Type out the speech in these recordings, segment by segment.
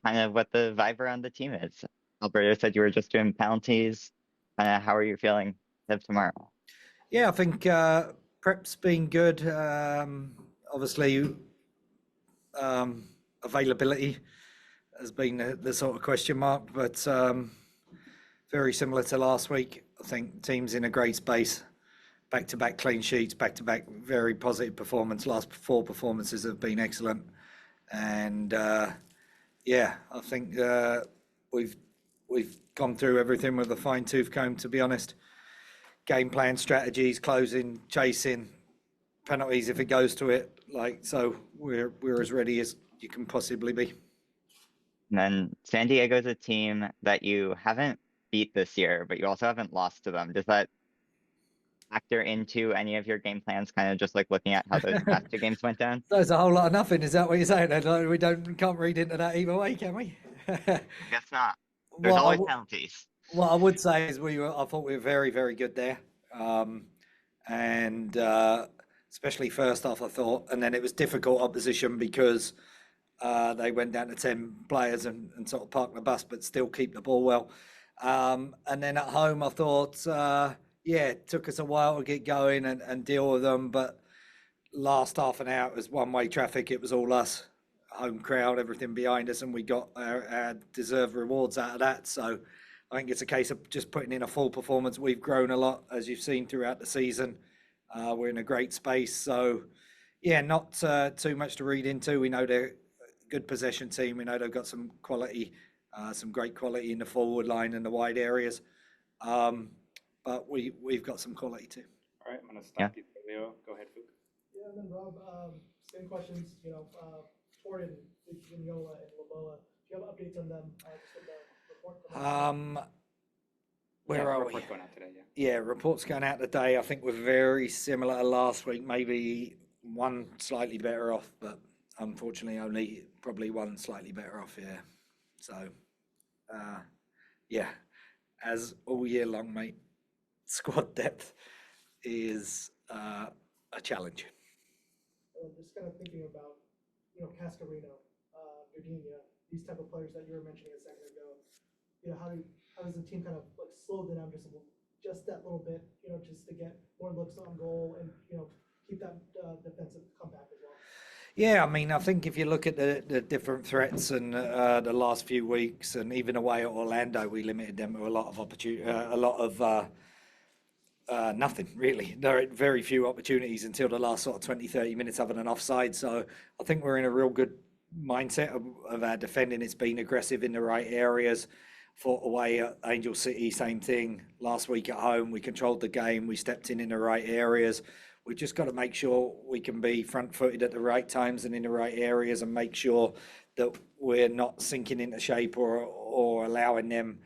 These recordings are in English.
kind of what the vibe around the team is. Alberto said you were just doing penalties. How are you feeling of tomorrow? Yeah, I think prep's been good. Obviously, availability has been the sort of question mark, but very similar to last week. I think teams in a great space, back-to-back clean sheets, back-to-back very positive performance. Last four performances have been excellent, and yeah, I think we've we've gone through everything with a fine-tooth comb. To be honest, game plan, strategies, closing, chasing, penalties if it goes to it. Like so, we're as ready as you can possibly be. And then San Diego's a team that you haven't beat this year, but you also haven't lost to them. Does that factor into any of your game plans, kind of just like looking at how those past two games went down? There's a whole lot of nothing. Is that what you're saying? Like, we can't read into that either way, can we? I guess not. There's what I, always w- penalties. what I would say is I thought we were very very good there, and especially first half I thought, and then it was difficult opposition because they went down to 10 players and sort of parked the bus, but still keep the ball well. And then at home I thought, yeah, it took us a while to get going and deal with them, but last half an hour it was one-way traffic. It was all us, home crowd, everything behind us, and we got our deserved rewards out of that. So I think it's a case of just putting in a full performance. We've grown a lot, as you've seen throughout the season. We're in a great space. So yeah, not too much to read into. We know they're a good possession team. We know they've got some quality, some great quality in the forward line and the wide areas. Um, but we've got some quality too. All right, I'm going to Yeah. stop you there, Leo. Go ahead, Fook. Yeah, and then Rob, same questions, Jordan, Vignola, and Laboa. Do you have updates on them? Just with the report from Where are we? Report's going out today, yeah. Yeah, reports going out today. I think we're very similar to last week. Maybe one slightly better off, but unfortunately only probably one slightly better off. Yeah. So, yeah, as all year long, mate, squad depth is a challenge. just kind of thinking about, Cascarino, Dudinha, these type of players that you were mentioning a second ago. How does the team kind of like slow down just that little bit, just to get more looks on goal and keep that defensive comeback as well. Yeah, I mean, I think if you look at the different threats and the last few weeks, and even away at Orlando, we limited them to a lot of opportunity, a lot of nothing really. There are very few opportunities until the last sort of 20, 30 minutes of an offside. So I think we're in a real good mindset of our defending. It's been aggressive in the right areas. Fought away at Angel City, same thing. Last week at home, we controlled the game. We stepped in the right areas. We've just got to make sure we can be front-footed at the right times and in the right areas, and make sure that we're not sinking into shape or allowing them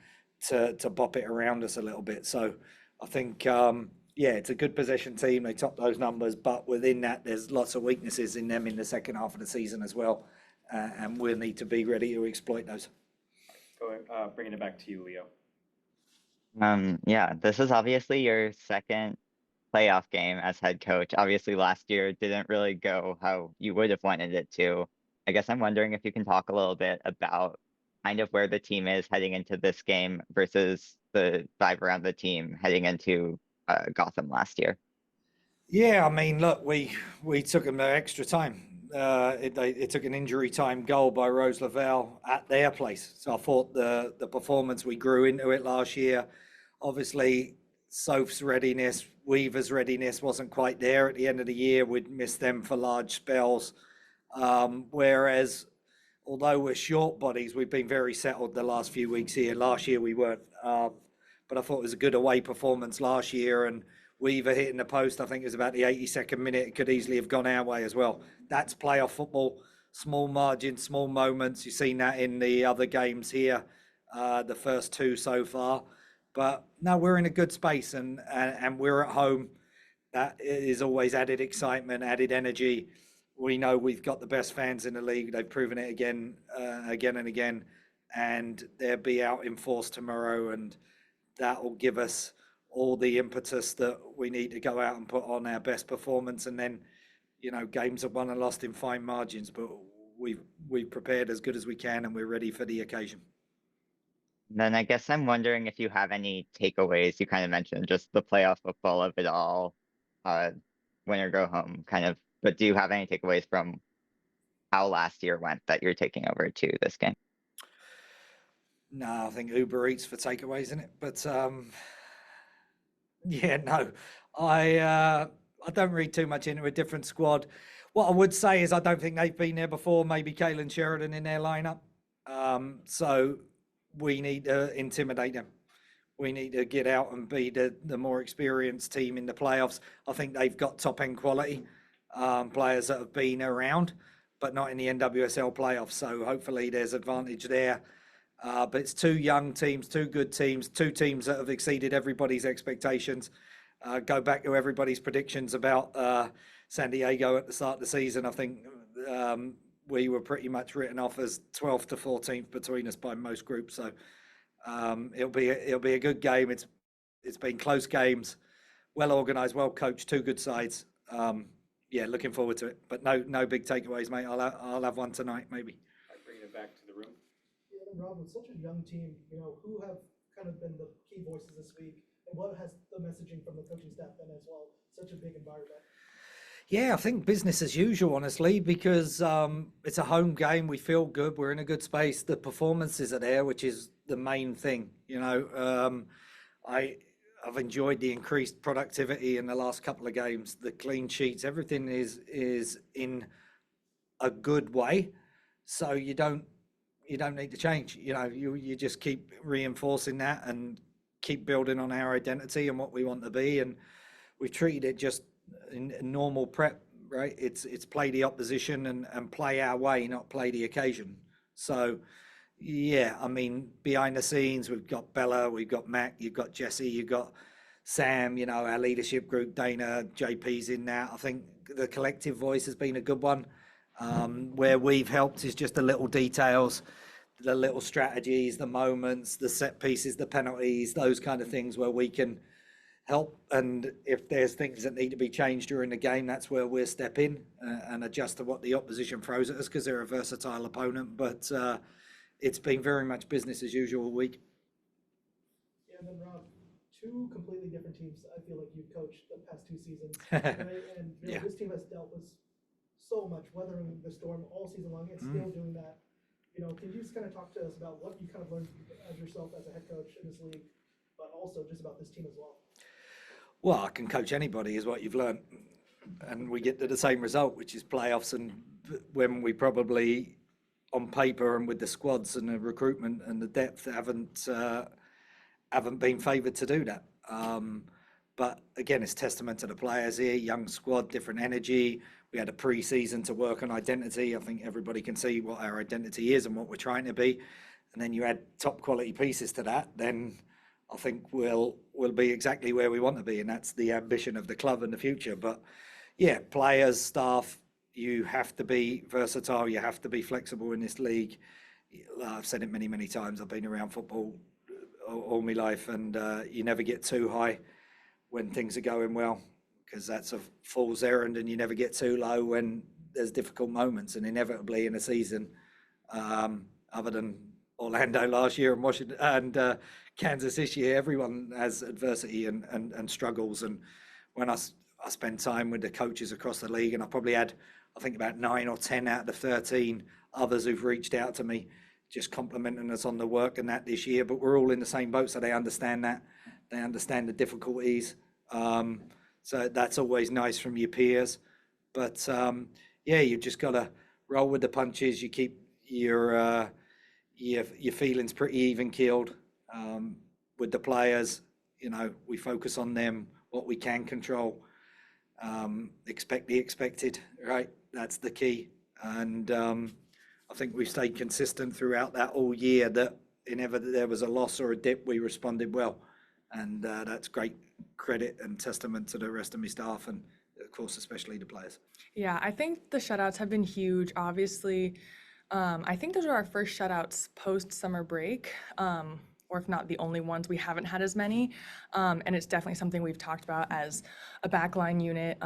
to bop it around us a little bit. So I think, yeah, it's a good possession team. They top those numbers, but within that, there's lots of weaknesses in them in the second half of the season as well, and we'll need to be ready to exploit those. Go ahead, bringing it back to you, Leo. Yeah, this is obviously your second playoff game as head coach. Obviously, last year didn't really go how you would have wanted it to. I guess I'm wondering if you can talk a little bit about kind of where the team is heading into this game versus the vibe around the team heading into Gotham last year. Yeah, I mean, look, we took them their extra time. It took an injury time goal by Rose Lavelle at their place. So I thought the performance, we grew into it last year. Obviously, Soph's readiness, Weaver's readiness wasn't quite there at the end of the year. We'd missed them for large spells. Whereas, although we're short bodies, we've been very settled the last few weeks here. Last year we weren't. But I thought it was a good away performance last year, and Weaver hitting the post, I think it was about the 82nd minute. It could easily have gone our way as well. That's playoff football, small margins, small moments. You've seen that in the other games here, the first two so far. But no, we're in a good space, and we're at home. That is always added excitement, added energy. We know we've got the best fans in the league. They've proven it again and again, and they'll be out in force tomorrow, and that will give us all the impetus that we need to go out and put on our best performance. And then, games are won and lost in fine margins, but we've prepared as good as we can, and we're ready for the occasion. Then I guess I'm wondering if you have any takeaways. You kind of mentioned just the playoff football of it all, uh, win or go home kind of. But do you have any takeaways from how last year went that you're taking over to this game? No, I think Uber Eats for takeaways, isn't it? But yeah, no, I don't read too much into a different squad. What I would say is I don't think they've been there before. Maybe Kalen Sheridan in their lineup. So we need to intimidate them. We need to get out and be the more experienced team in the playoffs. I think they've got top end quality players that have been around, but not in the NWSL playoffs. So hopefully there's advantage there. But it's two young teams, two good teams, two teams that have exceeded everybody's expectations. Go back to everybody's predictions about San Diego at the start of the season. I think we were pretty much written off as 12th to 14th between us by most groups. So it'll be a good game. It's been close games, well organised, well coached, two good sides. Yeah, looking forward to it. But no big takeaways, mate. I'll have one tonight, maybe. I bring it back to the room. Yeah, and Rob, with such a young team, who have kind of been the key voices this week, and what has the messaging from the coaching staff been as well? Such a big environment. Yeah, I think business as usual, honestly, because it's a home game. We feel good. We're in a good space. The performances are there, which is the main thing. I've enjoyed the increased productivity in the last couple of games. The clean sheets, everything is in a good way. So you don't need to change. You just keep reinforcing that and keep building on our identity and what we want to be. And we've treated it just in normal prep, right? It's play the opposition and play our way, not play the occasion. So yeah, I mean, behind the scenes, we've got Bella, we've got Mac, you've got Jesse, you've got Sam, our leadership group, Dana, JP's in there. I think the collective voice has been a good one. Where we've helped is just the little details, the little strategies, the moments, the set pieces, the penalties, those kind of things where we can help. And if there's things that need to be changed during the game, that's where we'll step in and adjust to what the opposition throws at us, because they're a versatile opponent. But it's been very much business as usual all week. Yeah, and then Rob, two completely different teams I feel like you've coached the past 2 seasons, right? And Yeah. This team has dealt with so much, weathering the storm all season long, and still doing that. Can you just kind of talk to us about what you kind of learned as yourself as a head coach in this league, but also just about this team as well? Well, I can coach anybody, is what you've learned. And we get to the same result, which is playoffs. And when we probably, on paper and with the squads and the recruitment and the depth, haven't been favoured to do that. But again, it's testament to the players here, young squad, different energy. We had a pre-season to work on identity. I think everybody can see what our identity is and what we're trying to be. And then you add top quality pieces to that, then I think we'll be exactly where we want to be. And that's the ambition of the club in the future. But yeah, players, staff, you have to be versatile. You have to be flexible in this league. I've said it many, many times. I've been around football all my life, and you never get too high when things are going well, because that's a fool's errand, and you never get too low when there's difficult moments. And inevitably in a season, other than Orlando last year and Washington and Kansas this year, everyone has adversity and struggles. And when I spend time with the coaches across the league, and I probably had, I think, about 9 or 10 out of the 13 others who've reached out to me, just complimenting us on the work and that this year. But we're all in the same boat, so they understand that. They understand the difficulties. So that's always nice from your peers. But yeah, you just got to roll with the punches. You keep your feelings pretty even keeled with the players. We focus on them, what we can control. Expect the expected, right? That's the key. And I think we've stayed consistent throughout that all year, that whenever there was a loss or a dip, we responded well. And that's great credit and testament to the rest of my staff, and of course, especially the players. Yeah, I think the shutouts have been huge. Obviously, I think those are our first shutouts post summer break. or if not the only ones, we haven't had as many. And it's definitely something we've talked about as a backline unit,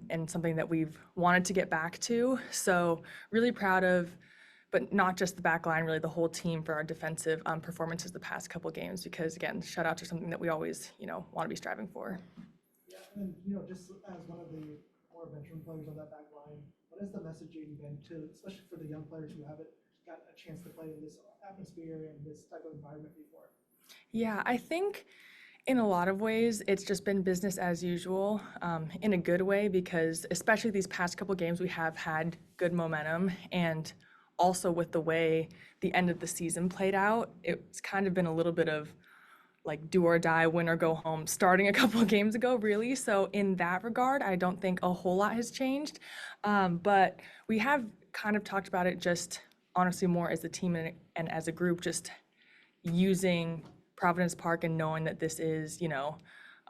and something that we've wanted to get back to. So really proud of, but not just the back line, really the whole team for our defensive performances the past couple games, because again, shutouts are something that we always, want to be striving for. Yeah, and then, just as one of the more veteran players on that back line, what has the messaging been to, especially for the young players who haven't got a chance to play in this atmosphere and this type of environment before? Yeah, I think in a lot of ways, it's just been business as usual, in a good way, because especially these past couple games, we have had good momentum. And also with the way the end of the season played out, it's kind of been a little bit of like do or die, win or go home, starting a couple of games ago, really. So in that regard, I don't think a whole lot has changed. But we have kind of talked about it just honestly more as a team and as a group, just using Providence Park and knowing that this is,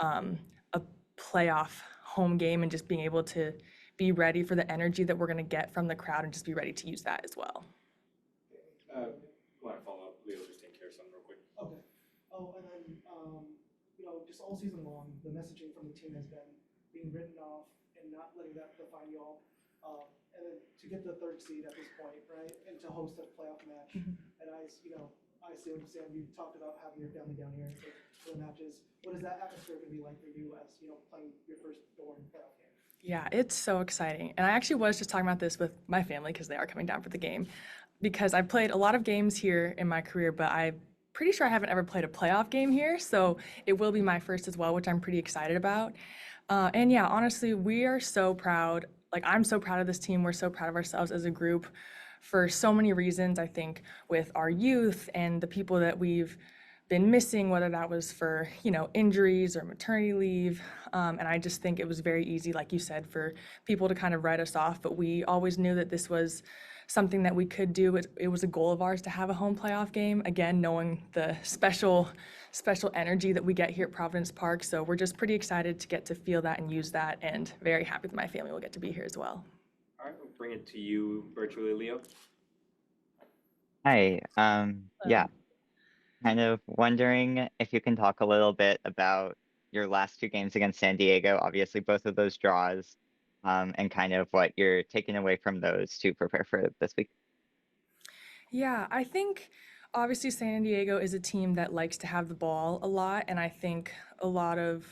a playoff home game, and just being able to be ready for the energy that we're going to get from the crowd and just be ready to use that as well. Want to follow up? Leo, just take care of something real quick. Okay. Oh, and then, just all season long, the messaging from the team has been being written off and not letting that define you all. And then to get the third seed at this point, right, and to host a playoff match. And I assume, Sam, you talked about having your family down here for the matches. What is that atmosphere going to be like for you as, playing your first Thorn playoff game? Yeah, it's so exciting. And I actually was just talking about this with my family because they are coming down for the game. Because I've played a lot of games here in my career, but I'm pretty sure I haven't ever played a playoff game here. So it will be my first as well, which I'm pretty excited about. And yeah, honestly, we are so proud. Like, I'm so proud of this team. We're so proud of ourselves as a group for so many reasons. I think with our youth and the people that we've been missing, whether that was for, injuries or maternity leave. And I just think it was very easy, like you said, for people to kind of write us off. But we always knew that this was something that we could do. It was a goal of ours to have a home playoff game. Again, knowing the special energy that we get here at Providence Park. So we're just pretty excited to get to feel that and use that, and very happy that my family will get to be here as well. All right, we'll bring it to you virtually, Leo. Hi. Yeah, kind of wondering if you can talk a little bit about your last two games against San Diego, obviously both of those draws, and kind of what you're taking away from those to prepare for this week. Yeah, I think obviously San Diego is a team that likes to have the ball a lot, and I think a lot of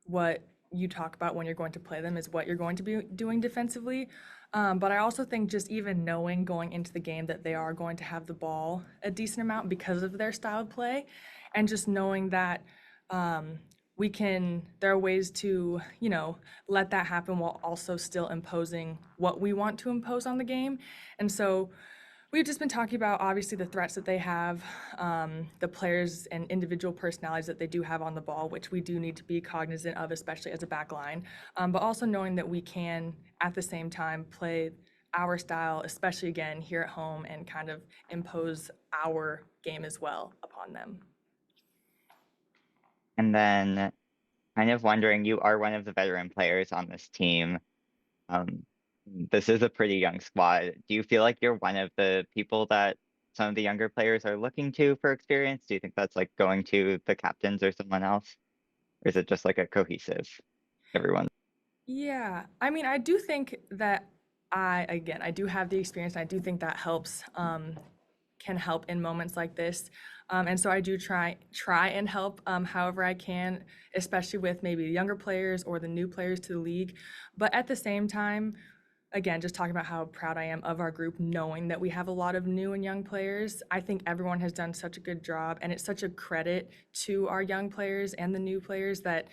what you talk about when you're going to play them is what you're going to be doing defensively. But I also think just even knowing going into the game that they are going to have the ball a decent amount because of their style of play, and just knowing that there are ways to, let that happen while also still imposing what we want to impose on the game. And so we've just been talking about obviously the threats that they have, the players and individual personalities that they do have on the ball, which we do need to be cognizant of, especially as a back line, but also knowing that we can at the same time play our style, especially again here at home, and kind of impose our game as well upon them. And then kind of wondering, you are one of the veteran players on this team. Um, this is a pretty young squad. Do you feel like you're one of the people that some of the younger players are looking to for experience? Do you think that's like going to the captains or someone else? Or is it just like a cohesive everyone? Yeah, I mean, I do think that I do have the experience, and I do think that helps, can help in moments like this. And so I do try and help however I can, especially with maybe the younger players or the new players to the league. But at the same time, again, just talking about how proud I am of our group, knowing that we have a lot of new and young players. I think everyone has done such a good job, and it's such a credit to our young players and the new players that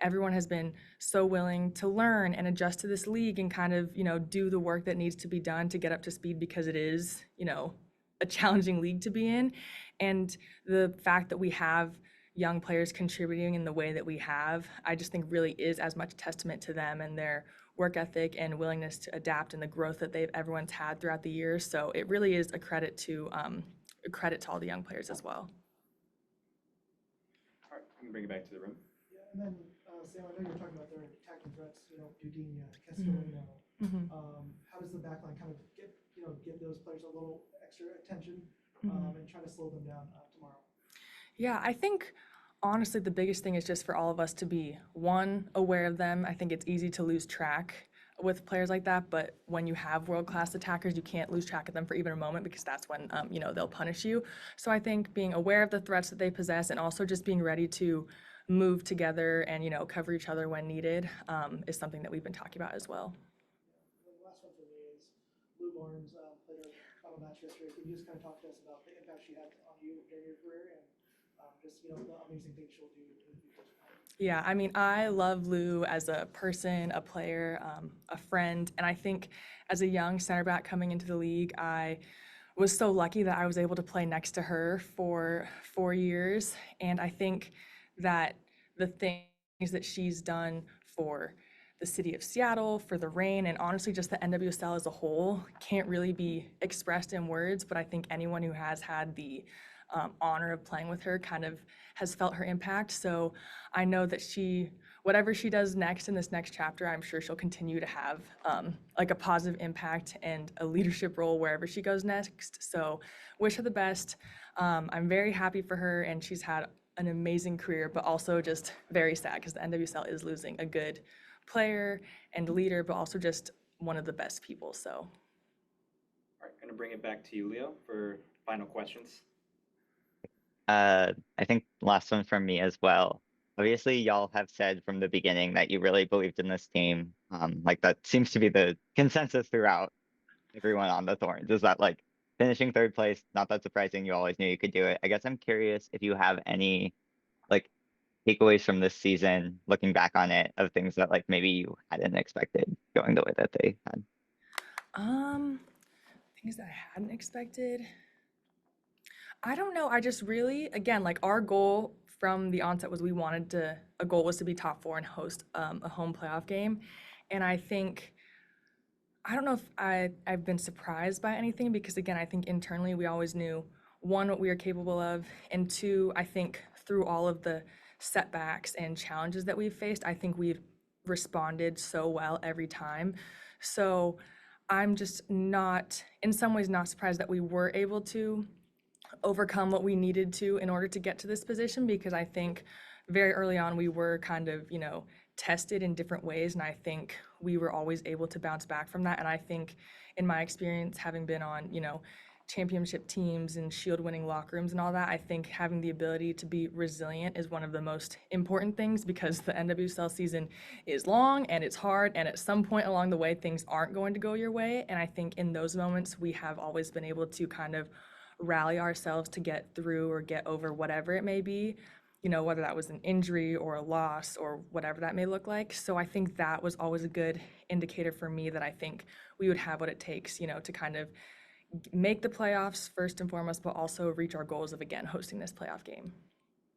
everyone has been so willing to learn and adjust to this league and kind of, do the work that needs to be done to get up to speed, because it is, a challenging league to be in. And the fact that we have young players contributing in the way that we have, I just think really is as much testament to them and their work ethic and willingness to adapt, and the growth that everyone's had throughout the years. So it really is a credit to all the young players as well. All right, we can bring it back to the room. Yeah, and then, Sam, I know you're talking about their attacking threats, Dudinha, Cascarino. How does the backline kind of give those players a little extra attention and try to slow them down tomorrow? Yeah, I think honestly the biggest thing is just for all of us to be one, aware of them. I think it's easy to lose track with players like that, but when you have world-class attackers, you can't lose track of them for even a moment because that's when they'll punish you. So I think being aware of the threats that they possess and also just being ready to move together and cover each other when needed is something that we've been talking about as well. The last one for me is Lou Barnes played her final match yesterday. Can you just kind of talk to us about the impact she had on you during your career and just the amazing things she'll do in the future? Yeah, I mean, I love Lou as a person, a player, a friend, and I think as a young center back coming into the league, I was so lucky that I was able to play next to her for 4 years, and I think that the things that she's done for the city of Seattle, for the Reign, and honestly just the NWSL as a whole can't really be expressed in words, but I think anyone who has had the honor of playing with her kind of has felt her impact. So I know that whatever she does next in this next chapter, I'm sure she'll continue to have like a positive impact and a leadership role wherever she goes next. So wish her the best. I'm very happy for her, and she's had an amazing career, but also just very sad because the NWSL is losing a good player and leader, but also just one of the best people. So All right, going to bring it back to you, Leo, for final questions. I think last one from me as well. Obviously, y'all have said from the beginning that you really believed in this team. Like that seems to be the consensus throughout everyone on the Thorns is that like finishing third place, not that surprising. You always knew you could do it. I guess I'm curious if you have any like takeaways from this season, looking back on it, of things that like maybe you hadn't expected going the way that they had. um things that I hadn't expected. I don't know. I just really, again, like our goal from the onset was a goal was to be top four and host a home playoff game. And I think, I don't know if I've been surprised by anything because, again, I think internally we always knew one, what we were capable of, and two, I think through all of the setbacks and challenges that we've faced, I think we've responded so well every time. So I'm just not, in some ways, not surprised that we were able to overcome what we needed to in order to get to this position because I think very early on we were kind of, tested in different ways and I think we were always able to bounce back from that and I think in my experience having been on, championship teams and shield winning locker rooms and all that, I think having the ability to be resilient is one of the most important things because the NWSL season is long and it's hard and at some point along the way things aren't going to go your way and I think in those moments we have always been able to kind of rally ourselves to get through or get over whatever it may be, whether that was an injury or a loss or whatever that may look like. So I think that was always a good indicator for me that I think we would have what it takes, to kind of make the playoffs first and foremost, but also reach our goals of, again, hosting this playoff game.